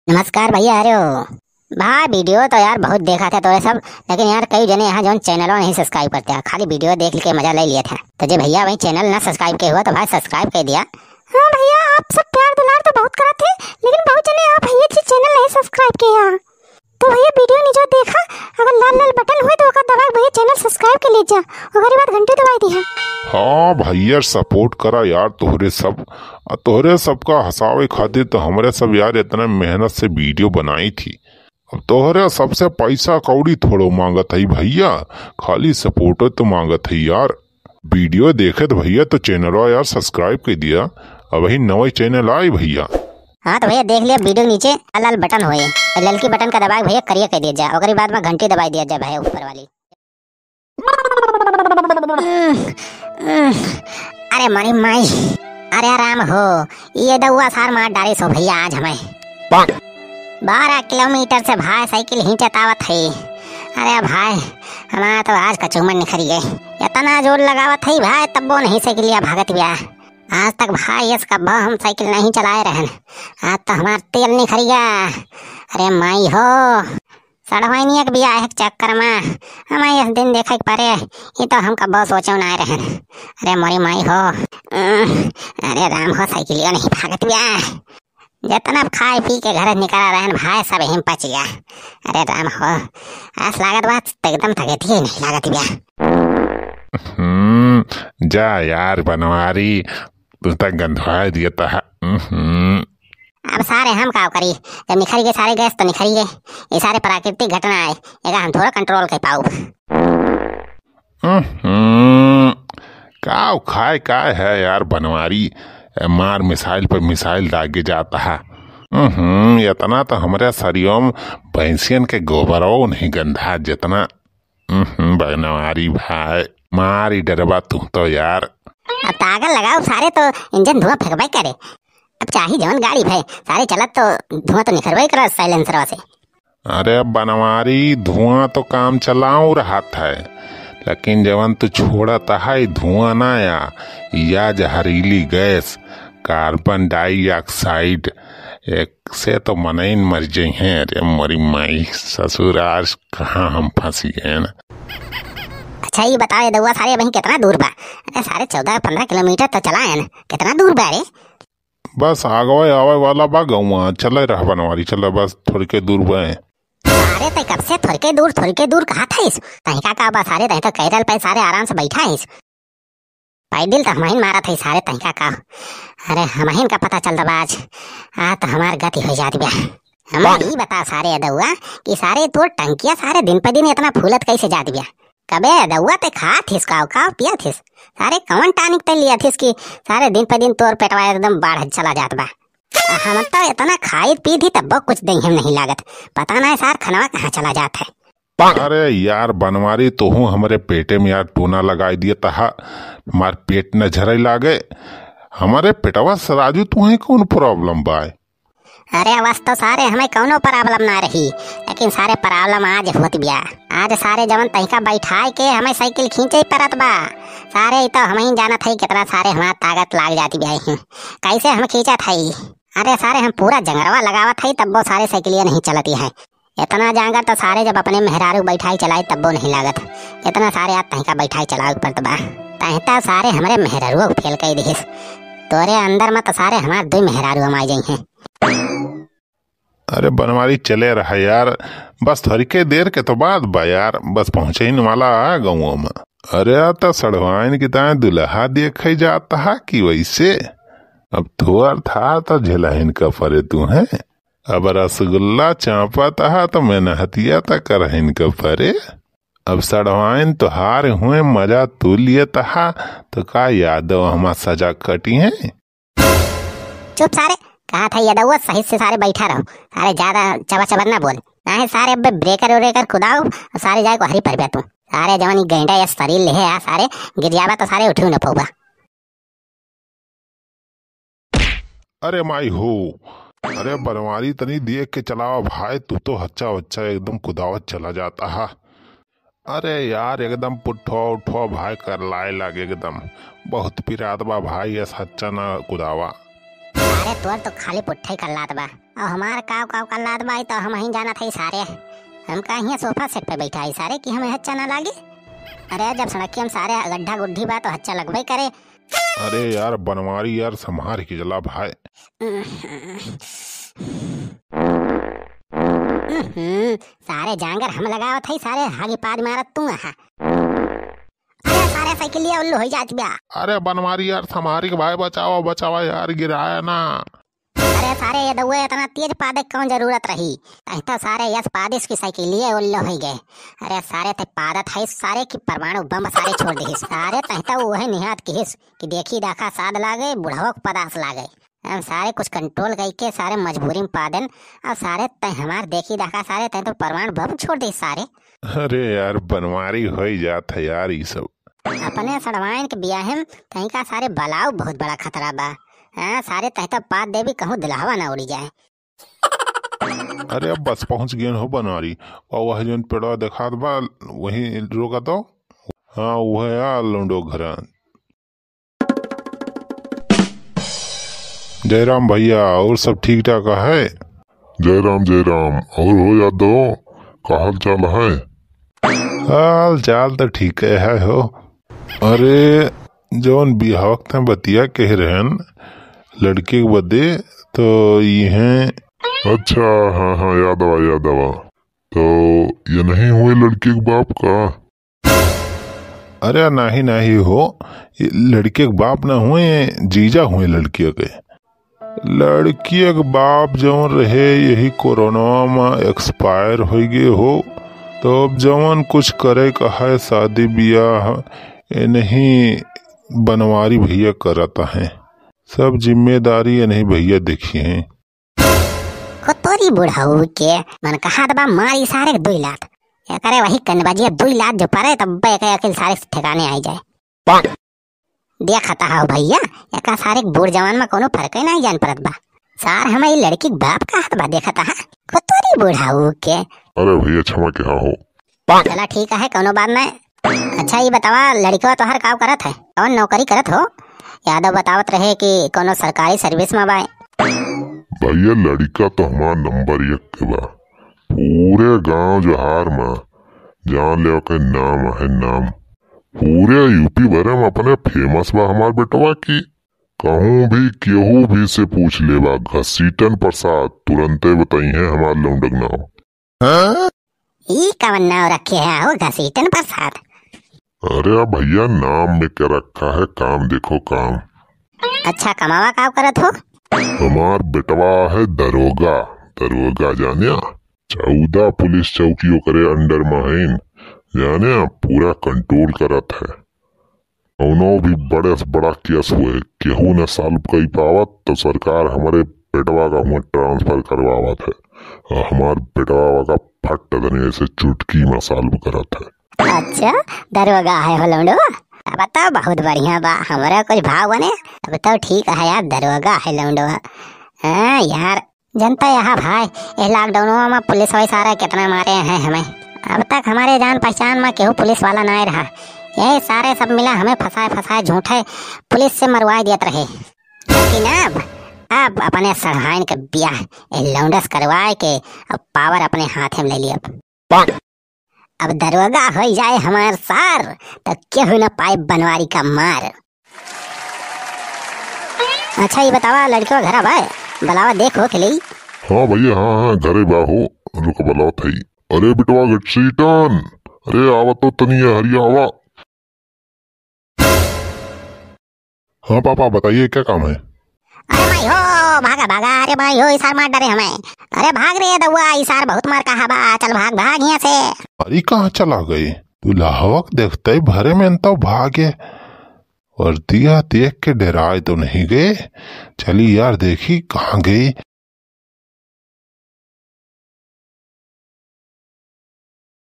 नमस्कार भैया। अरे हो भाई, वीडियो तो यार बहुत देखा था तो सब, लेकिन यार कई जने यहाँ जो चैनल नहीं सब्सक्राइब करते हैं, खाली वीडियो देख के मजा ले लिया था। तो जे भैया भाई चैनल ना सब्सक्राइब के हुआ तो भाई सब्सक्राइब कर दिया। हाँ भैया, आप सब प्यार दुलार तो बहुत करते हैं, लेकिन बहुत जने आप भैया जी चैनल नहीं सब्सक्राइब किया। तो भैया वीडियो नीचे देखा, अगर लाल लाल बटन हुए तो दबाए भैया चैनल सब्सक्राइब कर लीजिए, और बाद घंटे दबाई दी है। हाँ भैया, सपोर्ट करा यार। तोहरे सबका हंसावे खातिर तो हमरे सब यार इतना मेहनत से वीडियो बनाई थी। अब तोहरे सबसे पैसा कौड़ी थोड़ो मांगत है भैया, खाली सपोर्ट तो मांगत है यार। वीडियो देखे तो भैया तो चैनल यार सब्सक्राइब कर दिया। अब वही नवा चैनल आई भैया। हाँ तो भैया देख लिया, वीडियो नीचे लाल लाल बटन हुए, ललकी बटन का दबाए भैया करिए कह दिया जाए, और बाद में घंटी दबाई दिया जाए भैया ऊपर वाली। अरे मरी माई, अरे आराम हो, ये दउआ सार मार डाली सो भैया आज हमें 12 किलोमीटर से भाई साइकिल ही चतावत है। अरे भाई हमारा तो आज कचूमन निखर गए, इतना जोर लगावत है भाई तब वो नहीं साइकिलिया भागत गया। आज तक भाई इसका हम साइकिल नहीं चलाए रहन, आज तो हमारा तेल निखर गया। अरे माई हो, सड़वाइनिया के बिया एक चक्कर में हमें इस दिन देखे परे, ये तो हमका बहुत सोचो ना रहन। अरे मोरी माई हो, अरे राम हो, साइकिलिया नहीं भागत गया। जितना खाए पी के घर निकला रहन भाई सब हिम पच गया। अरे राम हो, ऐस लागत बात एकदम थके थी नहीं लागत गया। जा यार बनवारी, तू तक गंधवा दिया था। अब सारे हम का करी, जब निखर गए सारे गैस तो निखर गए। ये सारे प्राकृतिक घटना है, ये हम थोड़ा कंट्रोल कर पाऊ। काव खाए काय है यार बनवारी, मार मिसाइल पर मिसाइल दागे जाता है। इतना तो हमारे शरीरों में भैंसियन के गोबरों नहीं गंधा जितना। बनवारी भाई मारी डरबा तू तो यार। अब तागल लगाओ सारे तो इंजन धुआं फेंकबे करे। अब चाहे जवन गाड़ी भाई सारे चलत तो धुआं तो निखरबे कर साइलेंसर से। अरे बनवारी, धुआं तो काम चलाऊ रहा था, लेकिन जवन तू छोड़ता है धुआं ना या जहरीली गैस कार्बन डाइऑक्साइड, एक से तो मनइन मर जाये हैं। अरे मरी माई ससुर, आज कहाँ हम फंसी गए ना। अच्छा ये बताओ दउआ सारे वहीं कितना दूर बा? अरे सारे 14-15 किलोमीटर तो चला है ना, कितना दूर बा रे? बस आगवे आवे वाला बा गौवा, चले रह बनवारी, चले बस थोड़ी के दूर बा। अरे तय कब से थोड़ी के दूर कहा था इस तहिका का बा? सारे तय तो कैरल पे सारे आराम से बैठा है इस पैदल तो हमाइन मारा था सारे तहिका का। अरे हमाइन का पता चल दबा आज तो हमार गति हो जाती बा। हमें ही बता सारे दउआ कि सारे तो टंकिया सारे दिन पे दिन इतना फूलत कैसे जाती बा? कबे दउआ ते खा थिस का पिया थिस सारे कवन टानिक ते लिया थिस कि सारे दिन पे दिन तोर पेटवा एकदम बाढ़ चला जात बा। हम तो इतना खाई पी थी तब कुछ दही हम नहीं लागत, पता नहीं सार खनवा कहाँ चला जाता है। अरे यार बनवारी, तो हूँ हमारे पेटे में यार टूना लगाई दिया तहा, हमार पेट न झरे लागे। हमारे पेटवा सराजू तुम्हें कौन प्रॉब्लम बा? अरे अवस तो सारे हमें कौनो प्रॉब्लम ना रही, लेकिन सारे प्रॉब्लम आज होत बिया। आज सारे जवन तहिका बैठाए के हमें साइकिल खींचे परत बा। सारे तो हमें ही जाना था कितना सारे हमारा ताकत लाग जाती बिया, कैसे हम खींचा था। अरे सारे हम पूरा जंगरवा लगावा था तब वो सारे साइकिलिया नहीं चलती है। इतना जांगर तो सारे जब अपने मेहरारू बैठाई चलाई तब वो नहीं लागत, इतना सारे आज तहिका बैठाई चलाओ पड़त बा। तहिता सारे हमारे मेहरारू फेल कर दिस, तोरे अंदर में तो सारे हमारे 2 मेहरारू हम आ जाई हैं। अरे बनवारी चले रहा यार, बस थोड़ी के देर के तो बाद बा यार, बस पहुंचे ही वाला आ गाँव में। अरे तो सड़वाइन की ताए दुल्हा देखे जाता है कि वैसे अब थोड़ा था तो झेलाइन का फरे तू है। अब रसगुल्ला चापा था तो मैंने हतिया तक करहिन का फरे। अब सड़वाइन तो हार हुए मजा तू लिए तहा तो का यादव हमारा सजा कटी है। चुप सारे, कहा था यदुआ सही से सारे बैठा रहो, सारे ज्यादा चबा चबर ना बोल ना। सारे अब ब्रेकर व्रेकर खुदाओ और सारे जाए को हरी पर तू सारे जवानी गैंडा या शरीर ले आ सारे गिर जावा तो सारे उठू न पौगा। अरे माई हो, अरे बनवारी तनी देख के चलावा भाई, तू तो हच्चा बच्चा एकदम कुदावत चला जाता है। अरे यार एकदम पुट्ठो उठो भाई कर लाए लागे एकदम, बहुत पिरात बा भाई, ऐसा हच्चा ना कुदावा। सारे तोर तो खाली पुट्ठे कर लात बा और हमार काव काव कर लात बा तो हम ही जाना थे सारे। हम का यहाँ सोफा सेट पे बैठा है सारे कि हमें अच्छा ना लागे। अरे जब सड़क हम सारे गड्ढा गुड्ढी बा तो अच्छा लगबे करे। अरे यार बनवारी यार संभार के चला भाई। सारे जांगर हम लगावत है सारे हागी पाद मारत तू आहा। अरे सारे साइकिलिया उल्लू हो जात बा। अरे बनवारी यार संभारी के भाई बचाओ बचाओ यार गिराया ना। अरे सारे ये दउए इतना तेज पादे कौन जरूरत रही तो सारे यस पादिस की साइकिलिया उल्लू हो गए। अरे सारे ते पादत है सारे की परमाणु बम सारे छोड़ दी सारे तहता वही निहात की हिस कि देखी दाखा साद लागे बुढ़ाओ पदास लागे। हम सारे कुछ कंट्रोल करके सारे मजबूरी में पादन और सारे तय हमार देखी दाखा सारे तय तो परमाणु बम छोड़ दी सारे। अरे यार बनवारी हो ही जात है यार ये सब। अपने सड़वाइन के बियाहम कहीं का सारे बलाव बहुत बड़ा खतरा बा। हाँ सारे तहता पाद देवी कहूँ दिलावा ना उड़ी जाए। अरे अब बस पहुंच गए हो बनवारी और वह जो पेड़वा देखा बा वही रोका तो। हाँ वह यार लौंडो घर। जयराम भैया और सब ठीक ठाक है? जयराम और हो यादव का हाल चाल है? हाल चाल तो ठीक है हो। अरे जौन बिहार वक्त में बतिया कह रहन लड़के के बदे तो ये हैं। अच्छा हाँ यादव तो ये नहीं हुए लड़के के बाप का? अरे नहीं हो ये लड़के के बाप ना हुए जीजा हुए लड़कियों के। लड़कियों के बाप जौन रहे यही कोरोना में एक्सपायर हो गए हो तो अब जौन कुछ करे कहा शादी ब्याह नहीं बनवारी भैया करता है सब जिम्मेदारी नहीं भैया देखिए। तोरी बुढ़ाऊ के मन कहा दबा मारी सारे 2 लाख करे वही कनबाजी 2 लाख जो परे तब अकेल सारे ठिकाने आई जाए। देखता हो भैया एका सारे बूढ़ जवान में कोनो फर्क ही नहीं जान पड़त बा। सार हमारी लड़की बाप का हाथ बा देखता है तोरी बुढ़ाऊ के। अरे भैया क्षमा क्या हो। चला ठीक है कोनो बात नहीं। अच्छा ये बतावा लड़का तो हर काम करत है कौन नौकरी करत हो? यादव बतावत रहे कि कोनो सरकारी सर्विस में बाए। भैया लड़का तो हमारा नंबर 1 के बा पूरे गांव जहार में जान ले के नाम है नाम पूरे यूपी भरे में अपने फेमस बा हमार बेटवा की। कहूँ भी केहू भी से पूछ लेवा घसीटन प्रसाद तुरंते बताई है हमार लौंडक नाम। ई कवन नाम रखे है हो घसीटन प्रसाद? अरे भैया नाम में क्या रखा है काम देखो काम। अच्छा कमावा काम करत हो? हमार बेटवा है दरोगा जानिया 14 पुलिस चौकियों करे अंडर माइन जाने पूरा कंट्रोल करत है। उनो भी बड़े से बड़ा केस हुए केहू ने सॉल्व कर पावत तो सरकार हमारे बेटवा का हुआ ट्रांसफर करवावत है और हमार बेटवा का फट दने से चुटकी में सॉल्व करत है। अच्छा दरोगा है हो लौंडो बताओ बहुत बढ़िया बा हमारा कुछ भाव बने बताओ ठीक है यार दरोगा है लौंडो। हाँ यार जनता यहाँ भाई ये लॉकडाउन में पुलिस वाले सारा कितना मारे हैं हमें। अब तक हमारे जान पहचान में केहू पुलिस वाला नहीं रहा यही सारे सब मिला हमें फसाए झूठे पुलिस से मरवा दिया रहे। लेकिन अब अपने सहायन के ब्याह लौंडस करवाए के अब पावर अपने हाथ में ले लिया। अब दरोगा हो जाए हमार सार तो केहू न पाए बनवारी का मार। अच्छा ये बतावा लड़कियों घर भाई बलावा देखो के लिए। हाँ भैया हाँ घरे बाहो रुक बलावा थई। अरे बिटवा घसीटन अरे आवा तो तनिया हरिया आवा। हाँ पापा बताइए क्या काम है? अरे भाई हो भागा अरे भाई हो इसार मार डरे हमें। अरे भाग रे दउआ इसार बहुत मार कहा बा चल भाग यहाँ से। अरे कहाँ चला गई दुल्हावक देखते ही भरे में तो भागे और दिया देख के डराए तो नहीं गए। चली यार देखी कहाँ गई।